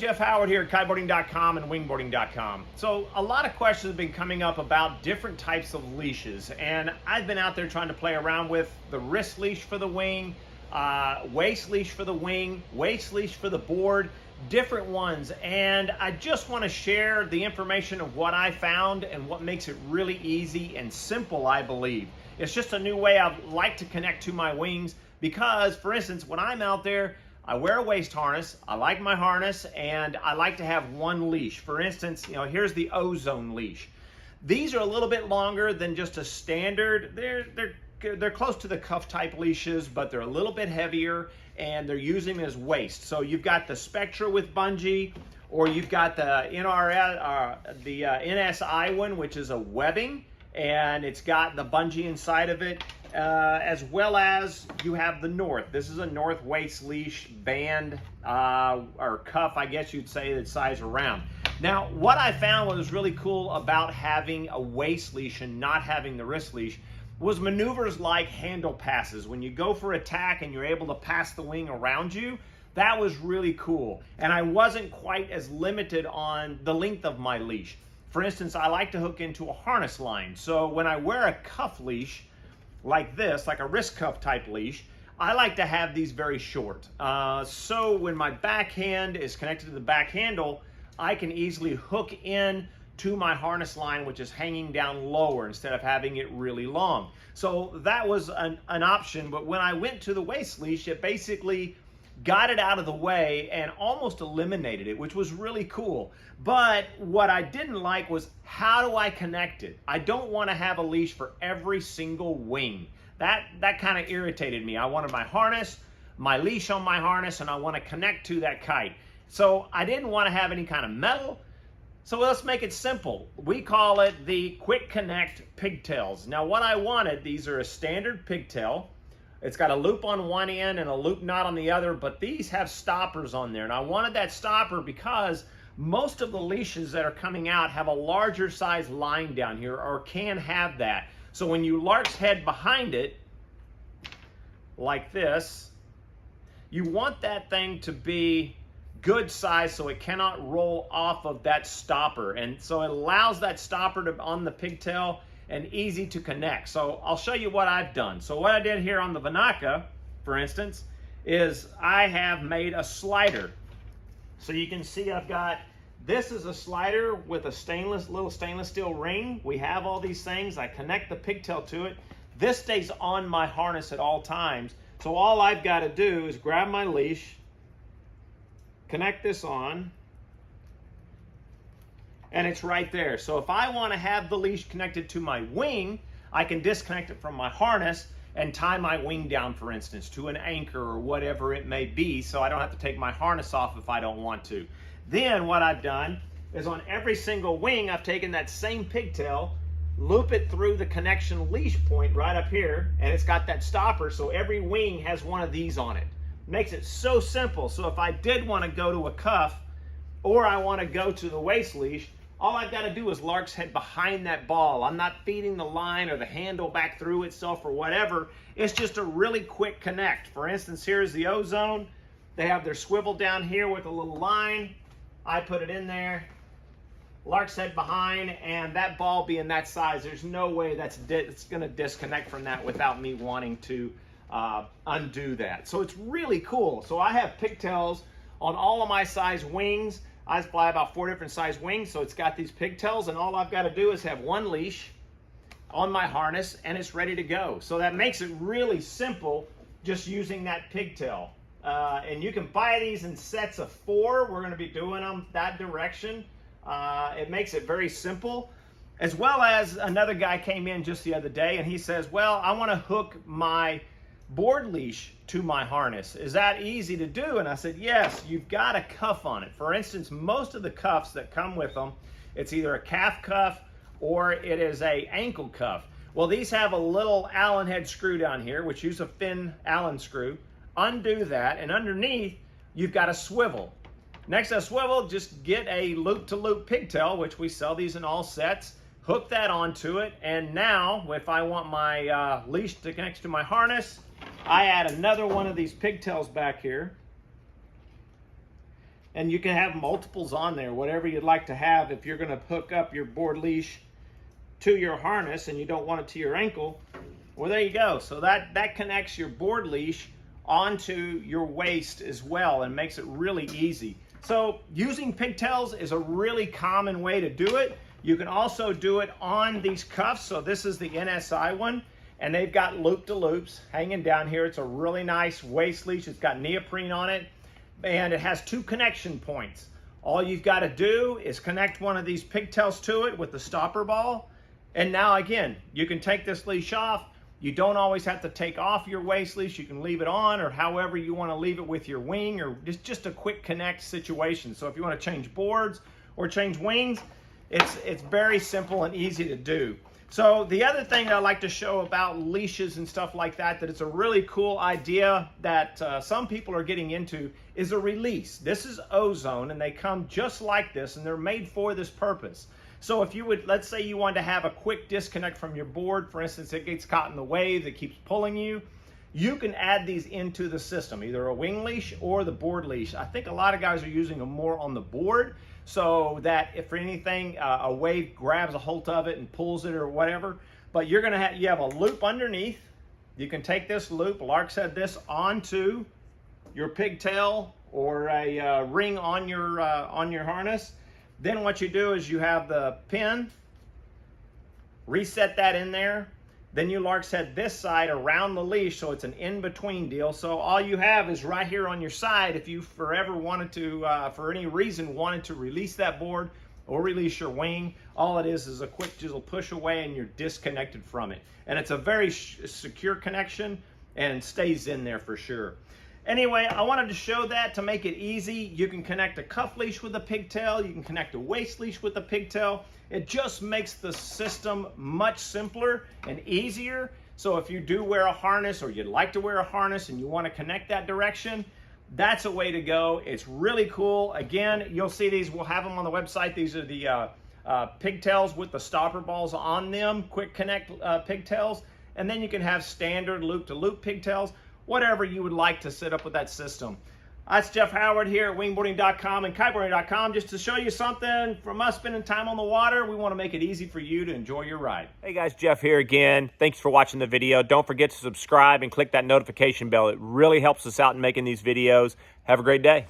Jeff Howard here at Kiteboarding.com and Wingboarding.com. So a lot of questions have been coming up about different types of leashes, and I've been out there trying to play around with the wrist leash for the wing, waist leash for the wing, waist leash for the board, different ones, and I just want to share the information of what I found and what makes it really easy and simple, I believe. It's just a new way I like to connect to my wings because, for instance, when I'm out there, I wear a waist harness, I like my harness, and I like to have one leash. For instance, here's the ozone leash. These are a little bit longer than just a standard. They're close to the cuff type leashes, but they're a little bit heavier, and they're using them as waist. So you've got the Spectra with bungee, or you've got the NSI one, which is a webbing, and it's got the bungee inside of it. As well as you have the North. This is a North waist leash band or cuff, I guess you'd say, that size around. Now, what I found was really cool about having a waist leash and not having the wrist leash was maneuvers like handle passes. When you go for attack and you're able to pass the wing around you, that was really cool. And I wasn't quite as limited on the length of my leash. For instance, I like to hook into a harness line. So when I wear a cuff leash, like this, like a wrist cuff type leash, I like to have these very short. So when my backhand is connected to the back handle, I can easily hook in to my harness line, which is hanging down lower instead of having it really long. So that was an option, but when I went to the waist leash, it basically got it out of the way and almost eliminated it, which was really cool. But what I didn't like was, how do I connect it? I don't want to have a leash for every single wing. That kind of irritated me. I wanted my harness, my leash on my harness, and I want to connect to that kite. So I didn't want to have any kind of metal. So let's make it simple. We call it the Quick Connect Pigtails. Now what I wanted, these are a standard pigtail. It's got a loop on one end and a loop knot on the other, but these have stoppers on there. And I wanted that stopper because most of the leashes that are coming out have a larger size line down here, or can have that. So when you lark's head behind it, like this, you want that thing to be good size so it cannot roll off of that stopper. And so it allows that stopper to on the pigtail and easy to connect. So I'll show you what I've done. So what I did here on the Vanaka, for instance, is I have made a slider. So you can see I've got, this is a slider with a little stainless steel ring. We have all these things. I connect the pigtail to it. This stays on my harness at all times. So all I've got to do is grab my leash, connect this on, and it's right there. So if I want to have the leash connected to my wing, I can disconnect it from my harness and tie my wing down, for instance, to an anchor or whatever it may be, so I don't have to take my harness off if I don't want to. Then what I've done is on every single wing, I've taken that same pigtail, loop it through the connection leash point right up here, and it's got that stopper, so every wing has one of these on it. Makes it so simple. So if I did want to go to a cuff, or I want to go to the waist leash, all I've got to do is lark's head behind that ball. I'm not feeding the line or the handle back through itself or whatever. It's just a really quick connect. For instance, here's the ozone. They have their swivel down here with a little line. I put it in there, lark's head behind, and that ball being that size, there's no way it's going to disconnect from that without me wanting to undo that. So it's really cool. So I have pigtails on all of my size wings. I fly about 4 different size wings, so it's got these pigtails, and all I've got to do is have one leash on my harness, and it's ready to go. So that makes it really simple just using that pigtail. And you can buy these in sets of 4. We're going to be doing them that direction. It makes it very simple. As well as another guy came in just the other day, and he says, well, I want to hook my board leash to my harness. Is that easy to do? And I said, yes, you've got a cuff on it. For instance, most of the cuffs that come with them, it's either a calf cuff or it is a ankle cuff. Well, these have a little Allen head screw down here, which use a thin Allen screw. Undo that, and underneath, you've got a swivel. Next to a swivel, just get a loop-to-loop pigtail, which we sell these in all sets. Hook that onto it, and now, if I want my leash to connect to my harness, I add another one of these pigtails back here. And you can have multiples on there, whatever you'd like to have. If you're going to hook up your board leash to your harness and you don't want it to your ankle, well, there you go. So that connects your board leash onto your waist as well and makes it really easy. So using pigtails is a really common way to do it. You can also do it on these cuffs. So this is the NSI one, and they've got loop-to-loops hanging down here. It's a really nice waist leash. It's got neoprene on it, and it has 2 connection points. All you've got to do is connect one of these pigtails to it with the stopper ball. And now again, you can take this leash off. You don't always have to take off your waist leash. You can leave it on, or however you want to leave it with your wing, or just a quick connect situation. So if you want to change boards or change wings, it's very simple and easy to do. So the other thing that I like to show about leashes and stuff like that it's a really cool idea that some people are getting into, is a release. This is ozone, and they come just like this, and they're made for this purpose. So if you would, let's say you want to have a quick disconnect from your board, for instance, it gets caught in the wave that keeps pulling you, you can add these into the system, either a wing leash or the board leash. I think a lot of guys are using them more on the board, so that if for anything, a wave grabs a hold of it and pulls it or whatever. But you're gonna have, you have a loop underneath. You can take this loop, Lark said, this onto your pigtail or a ring on your harness. Then what you do is you have the pin, reset that in there. Then you Lark said this side around the leash, so it's an in-between deal. So all you have is right here on your side. If you forever wanted to, for any reason, wanted to release that board or release your wing, all it is a quick jizzle push away and you're disconnected from it. And it's a very secure connection and stays in there for sure. Anyway, I wanted to show that to make it easy. You can connect a cuff leash with a pigtail. You can connect a waist leash with a pigtail. It just makes the system much simpler and easier. So if you do wear a harness, or you'd like to wear a harness and you want to connect that direction, that's a way to go. It's really cool. Again, you'll see these. We'll have them on the website. These are the pigtails with the stopper balls on them, quick connect pigtails. And then you can have standard loop-to-loop pigtails, whatever you would like to set up with that system. That's Jeff Howard here at Wingboarding.com and Kiteboarding.com, just to show you something from us spending time on the water. We want to make it easy for you to enjoy your ride. Hey guys, Jeff here again. Thanks for watching the video. Don't forget to subscribe and click that notification bell. It really helps us out in making these videos. Have a great day.